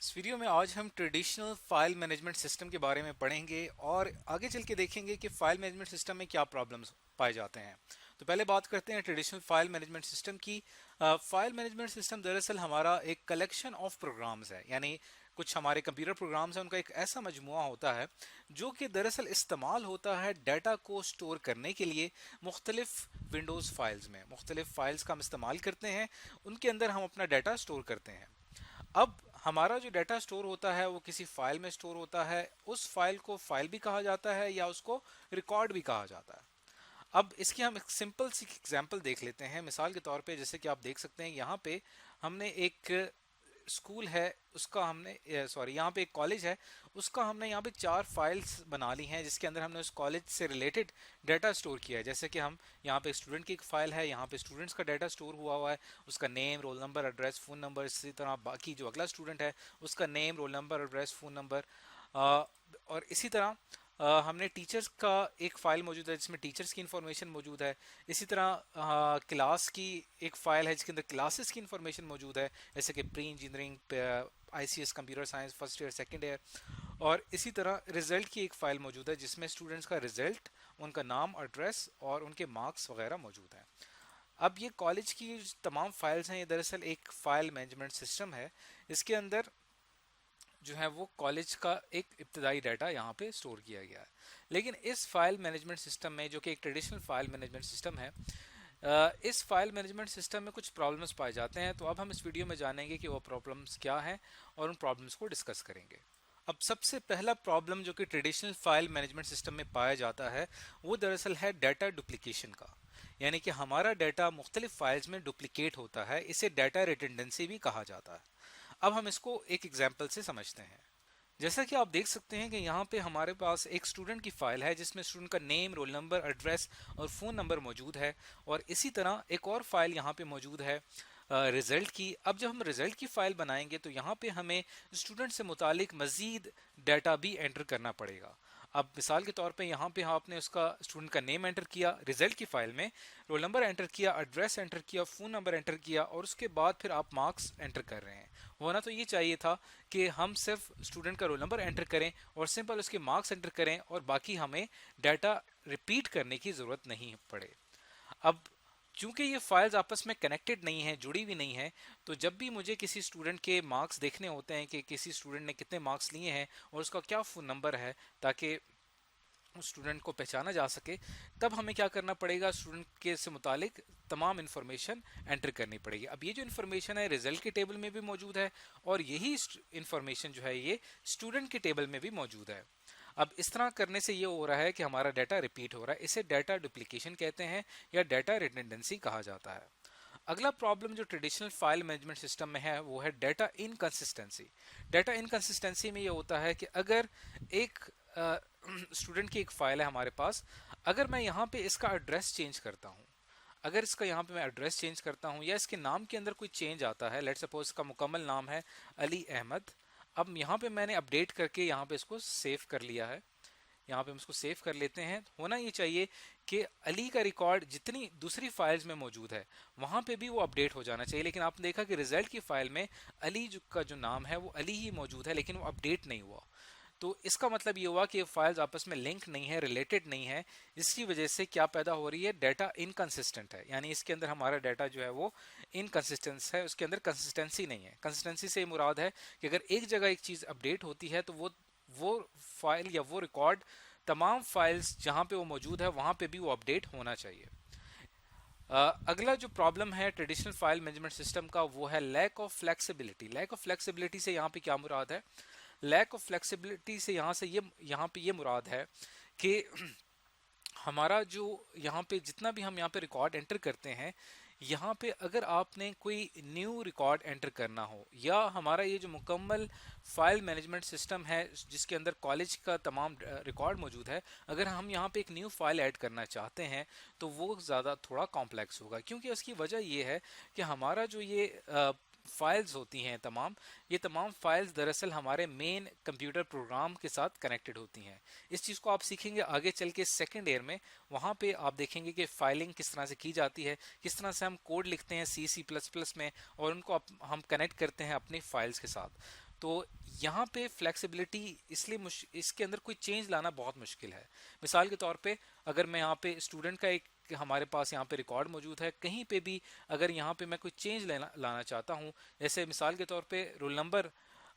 इस वीडियो में आज हम ट्रेडिशनल फाइल मैनेजमेंट सिस्टम के बारे में पढ़ेंगे और आगे चल के देखेंगे कि फाइल मैनेजमेंट सिस्टम में क्या प्रॉब्लम्स पाए जाते हैं। तो पहले बात करते हैं ट्रेडिशनल फाइल मैनेजमेंट सिस्टम की। फाइल मैनेजमेंट सिस्टम दरअसल हमारा एक कलेक्शन ऑफ प्रोग्राम्स है, यानी कुछ हमारे कंप्यूटर प्रोग्राम्स हैं, उनका एक ऐसा मजमुआ होता है जो कि दरअसल इस्तेमाल होता है डाटा को स्टोर करने के लिए मुख्तलिफ विंडोज़ फाइल्स में। मुख्तलिफ फाइल्स का हम इस्तेमाल करते हैं, उनके अंदर हम अपना डाटा स्टोर करते हैं। अब हमारा जो डाटा स्टोर होता है वो किसी फाइल में स्टोर होता है। उस फाइल को फाइल भी कहा जाता है या उसको रिकॉर्ड भी कहा जाता है। अब इसकी हम एक सिंपल सी एग्जांपल देख लेते हैं। मिसाल के तौर पे जैसे कि आप देख सकते हैं यहाँ पे हमने एक स्कूल है, उसका हमने सॉरी यहाँ पे एक कॉलेज है, उसका हमने यहाँ पे 4 फाइल्स बना ली हैं जिसके अंदर हमने उस कॉलेज से रिलेटेड डाटा स्टोर किया है। जैसे कि हम यहाँ पे स्टूडेंट की एक फाइल है, यहाँ पे स्टूडेंट्स का डाटा स्टोर हुआ है, उसका name, roll number, address, phone number. इसी तरह बाकी जो अगला स्टूडेंट है उसका name, roll number, address, phone number. और इसी तरह हमने टीचर्स का एक फ़ाइल मौजूद है जिसमें टीचर्स की इंफॉर्मेशन मौजूद है। इसी तरह क्लास की एक फ़ाइल है जिसके अंदर क्लासेस की इंफॉर्मेशन मौजूद है, जैसे कि pre engineering, ICS, computer science, first year, second year. और इसी तरह रिजल्ट की एक फ़ाइल मौजूद है जिसमें स्टूडेंट्स का रिजल्ट, उनका नाम, एड्रेस और उनके मार्क्स वगैरह मौजूद हैं। अब ये कॉलेज की तमाम फाइल्स हैं, ये दरअसल एक फ़ाइल मैनेजमेंट सिस्टम है। इसके अंदर जो है वो कॉलेज का एक इब्तदाई डाटा यहाँ पे स्टोर किया गया है। लेकिन इस फाइल मैनेजमेंट सिस्टम में, जो कि एक ट्रेडिशनल फाइल मैनेजमेंट सिस्टम है, इस फाइल मैनेजमेंट सिस्टम में कुछ प्रॉब्लम्स पाए जाते हैं। तो अब हम इस वीडियो में जानेंगे कि वो प्रॉब्लम्स क्या हैं और उन प्रॉब्लम्स को डिस्कस करेंगे। अब सबसे पहला प्रॉब्लम जो कि ट्रेडिशनल फाइल मैनेजमेंट सिस्टम में पाया जाता है वो दरअसल है डाटा डुप्लीकेशन का, यानी कि हमारा डाटा मुख्तलिफ फाइल्स में डुप्लीकेट होता है। इसे डाटा रिडंडेंसी भी कहा जाता है। अब हम इसको एक एग्जाम्पल से समझते हैं। जैसा कि आप देख सकते हैं कि यहाँ पे हमारे पास एक स्टूडेंट की फाइल है जिसमें स्टूडेंट का नेम, रोल नंबर, एड्रेस और फ़ोन नंबर मौजूद है। और इसी तरह एक और फाइल यहाँ पे मौजूद है रिजल्ट की। अब जब हम रिजल्ट की फाइल बनाएंगे तो यहाँ पे हमें स्टूडेंट से मुतालिक मजीद डाटा भी एंटर करना पड़ेगा। अब मिसाल के तौर पे यहाँ पे आपने उसका स्टूडेंट का नेम एंटर किया रिजल्ट की फाइल में, रोल नंबर एंटर किया, एड्रेस एंटर किया, फ़ोन नंबर एंटर किया और उसके बाद फिर आप मार्क्स एंटर कर रहे हैं। होना तो ये चाहिए था कि हम सिर्फ स्टूडेंट का रोल नंबर एंटर करें और सिंपल उसके मार्क्स एंटर करें और बाकी हमें डाटा रिपीट करने की ज़रूरत नहीं पड़े। अब चूंकि ये फाइल्स आपस में कनेक्टेड नहीं है, जुड़ी हुई नहीं है, तो जब भी मुझे किसी स्टूडेंट के मार्क्स देखने होते हैं कि किसी स्टूडेंट ने कितने मार्क्स लिए हैं और उसका क्या फ़ोन नंबर है, ताकि उस स्टूडेंट को पहचाना जा सके, तब हमें क्या करना पड़ेगा, स्टूडेंट के से मुतालिक तमाम इन्फॉर्मेशन एंटर करनी पड़ेगी। अब ये जो इन्फॉर्मेशन है रिजल्ट के टेबल में भी मौजूद है और यही इन्फॉर्मेशन जो है ये स्टूडेंट के टेबल में भी मौजूद है। अब इस तरह करने से ये हो रहा है कि हमारा डाटा रिपीट हो रहा है। इसे डाटा डुप्लीकेशन कहते हैं या डाटा रिडंडेंसी कहा जाता है। अगला प्रॉब्लम जो ट्रेडिशनल फाइल मैनेजमेंट सिस्टम में है वो है डाटा इनकंसिस्टेंसी। डाटा इनकंसिस्टेंसी में ये होता है कि अगर एक स्टूडेंट की एक फाइल है हमारे पास, अगर मैं यहाँ पे इसका एड्रेस चेंज करता हूँ, अगर इसका यहाँ पे मैं एड्रेस चेंज करता हूँ या इसके नाम के अंदर कोई चेंज आता है, लेट्स सपोज इसका मुकम्मल नाम है अली अहमद। अब यहाँ पे मैंने अपडेट करके यहाँ पे इसको सेव कर लिया है, यहाँ पे हम इसको सेव कर लेते हैं। होना ये चाहिए कि अली का रिकॉर्ड जितनी दूसरी फाइल्स में मौजूद है वहाँ पे भी वो अपडेट हो जाना चाहिए, लेकिन आपने देखा कि रिजल्ट की फाइल में अली का जो नाम है वो अली ही मौजूद है, लेकिन वो अपडेट नहीं हुआ। तो इसका मतलब ये हुआ कि ये फाइल्स आपस में लिंक नहीं है, रिलेटेड नहीं है। इसकी वजह से क्या पैदा हो रही है, डाटा इनकंसिस्टेंट है, यानी इसके अंदर हमारा डाटा जो है वो इनकंसिस्टेंस है, उसके अंदर कंसिस्टेंसी नहीं है। कंसिस्टेंसी से मुराद है कि अगर एक जगह एक चीज़ अपडेट होती है तो वो फाइल या वो रिकॉर्ड तमाम फाइल्स जहां पे वो मौजूद है वहां पे भी वो अपडेट होना चाहिए। अगला जो प्रॉब्लम है ट्रेडिशनल फाइल मैनेजमेंट सिस्टम का वो है lack of flexibility. Lack of flexibility से यहाँ पे क्या मुराद है, लैक ऑफ फ्लेक्सिबिलिटी से यहाँ पे ये मुराद है कि हमारा जो यहाँ पे जितना भी हम यहाँ पे रिकॉर्ड एंटर करते हैं, यहाँ पे अगर आपने कोई न्यू रिकॉर्ड एंटर करना हो या हमारा ये जो मुकम्मल फाइल मैनेजमेंट सिस्टम है जिसके अंदर कॉलेज का तमाम रिकॉर्ड मौजूद है, अगर हम यहाँ पे एक न्यू फाइल ऐड करना चाहते हैं तो वो ज़्यादा थोड़ा कॉम्प्लेक्स होगा, क्योंकि उसकी वजह ये है कि हमारा जो ये फाइल्स होती हैं ये तमाम फाइल्स दरअसल हमारे मेन कंप्यूटर प्रोग्राम के साथ कनेक्टेड होती हैं। इस चीज़ को आप सीखेंगे आगे चल के सेकेंड ईयर में, वहाँ पे आप देखेंगे कि फाइलिंग किस तरह से की जाती है, किस तरह से हम कोड लिखते हैं सी++ में और उनको हम कनेक्ट करते हैं अपनी फाइल्स के साथ। तो यहाँ पे फ्लेक्सिबिलिटी इसलिए इसके अंदर कोई चेंज लाना बहुत मुश्किल है। मिसाल के तौर पे अगर मैं यहाँ पे स्टूडेंट का एक हमारे पास यहाँ पे रिकॉर्ड मौजूद है, कहीं पे भी अगर यहाँ पे मैं कोई चेंज लाना चाहता हूँ, जैसे मिसाल के तौर पे रोल नंबर,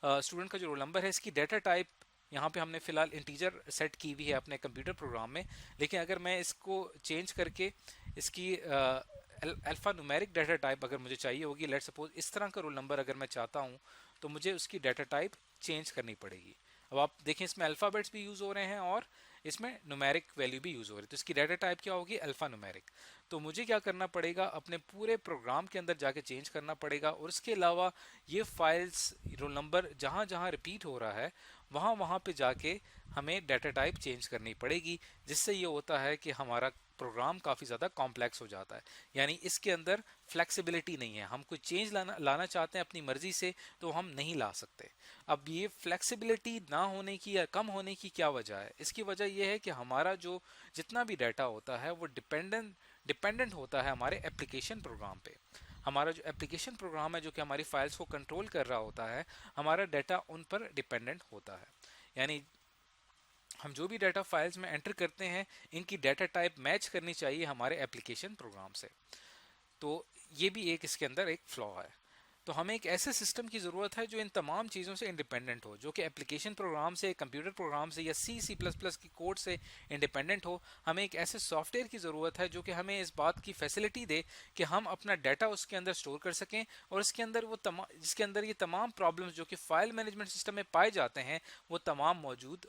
स्टूडेंट का जो रोल नंबर है इसकी डाटा टाइप यहाँ पे हमने फिलहाल इंटीजर सेट की हुई है अपने कंप्यूटर प्रोग्राम में, लेकिन अगर मैं इसको चेंज करके इसकी अल्फा न्यूमेरिक डाटा टाइप अगर मुझे चाहिए होगी, लेट सपोज इस तरह का रोल नंबर अगर मैं चाहता हूँ, तो मुझे उसकी डाटा टाइप चेंज करनी पड़ेगी। अब आप देखें इसमें अल्फ़ाबेट्स भी यूज़ हो रहे हैं और इसमें न्यूमेरिक वैल्यू भी यूज़ हो रही है, तो इसकी डाटा टाइप क्या होगी, अल्फ़ा न्यूमेरिक। तो मुझे क्या करना पड़ेगा, अपने पूरे प्रोग्राम के अंदर जाके चेंज करना पड़ेगा, और उसके अलावा ये फाइल्स रोल नंबर जहाँ जहाँ रिपीट हो रहा है वहाँ वहाँ पे जाके हमें डाटा टाइप चेंज करनी पड़ेगी, जिससे ये होता है कि हमारा प्रोग्राम काफ़ी ज़्यादा कॉम्प्लेक्स हो जाता है। यानी इसके अंदर फ्लेक्सिबिलिटी नहीं है, हम कोई चेंज लाना चाहते हैं अपनी मर्जी से तो हम नहीं ला सकते। अब ये फ्लेक्सिबिलिटी ना होने की या कम होने की क्या वजह है, इसकी वजह यह है कि हमारा जो जितना भी डाटा होता है वो डिपेंडेंट होता है हमारे एप्लीकेशन प्रोग्राम पे। हमारा जो एप्लीकेशन प्रोग्राम है जो कि हमारी फाइल्स को कंट्रोल कर रहा होता है, हमारा डाटा उन पर डिपेंडेंट होता है। यानी हम जो भी डाटा फाइल्स में एंटर करते हैं इनकी डाटा टाइप मैच करनी चाहिए हमारे एप्लीकेशन प्रोग्राम से। तो ये भी एक इसके अंदर एक फ्लॉ है। तो हमें एक ऐसे सिस्टम की ज़रूरत है जो इन तमाम चीज़ों से इंडिपेंडेंट हो, जो कि एप्लीकेशन प्रोग्राम से, कंप्यूटर प्रोग्राम से या C++ की कोड से इंडिपेंडेंट हो। हमें एक ऐसे सॉफ्टवेयर की ज़रूरत है जो कि हमें इस बात की फैसिलिटी दे कि हम अपना डाटा उसके अंदर स्टोर कर सकें, और इसके अंदर जिसके अंदर ये तमाम प्रॉब्लम्स जो कि फाइल मैनेजमेंट सिस्टम में पाए जाते हैं वो तमाम मौजूद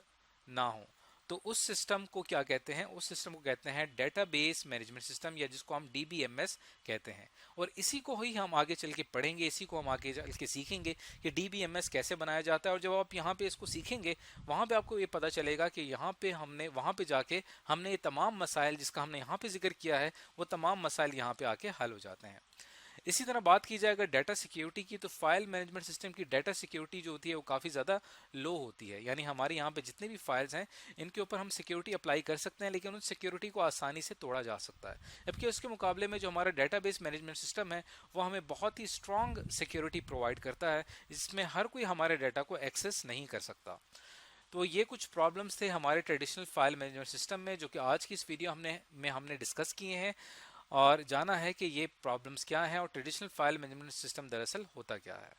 ना हो। तो उस सिस्टम को क्या कहते हैं, उस सिस्टम को कहते हैं डेटाबेस मैनेजमेंट सिस्टम, या जिसको हम DBMS कहते हैं। और इसी को ही हम आगे चल के पढ़ेंगे, इसी को हम आगे चल के सीखेंगे कि DBMS कैसे बनाया जाता है। और जब आप यहाँ पे इसको सीखेंगे वहाँ पे आपको ये पता चलेगा कि यहाँ पे हमने वहाँ पे जाके हमने ये तमाम मसाइल जिसका हमने यहाँ पे जिक्र किया है वो तमाम मसाइल यहाँ पे आके हल हो जाते हैं। इसी तरह बात की जाए अगर डाटा सिक्योरिटी की, तो फाइल मैनेजमेंट सिस्टम की डाटा सिक्योरिटी जो होती है वो काफ़ी ज़्यादा लो होती है। यानी हमारे यहाँ पे जितने भी फाइल्स हैं इनके ऊपर हम सिक्योरिटी अप्लाई कर सकते हैं, लेकिन उन सिक्योरिटी को आसानी से तोड़ा जा सकता है। जबकि उसके मुकाबले में जो हमारा डाटाबेस मैनेजमेंट सिस्टम है वो हमें बहुत ही स्ट्रॉन्ग सिक्योरिटी प्रोवाइड करता है, जिसमें हर कोई हमारे डाटा को एक्सेस नहीं कर सकता। तो ये कुछ प्रॉब्लम्स थे हमारे ट्रेडिशनल फाइल मैनेजमेंट सिस्टम में, जो कि आज की इस वीडियो हमने डिस्कस किए हैं और जाना है कि ये प्रॉब्लम्स क्या हैं और ट्रेडिशनल फाइल मैनेजमेंट सिस्टम दरअसल होता क्या है।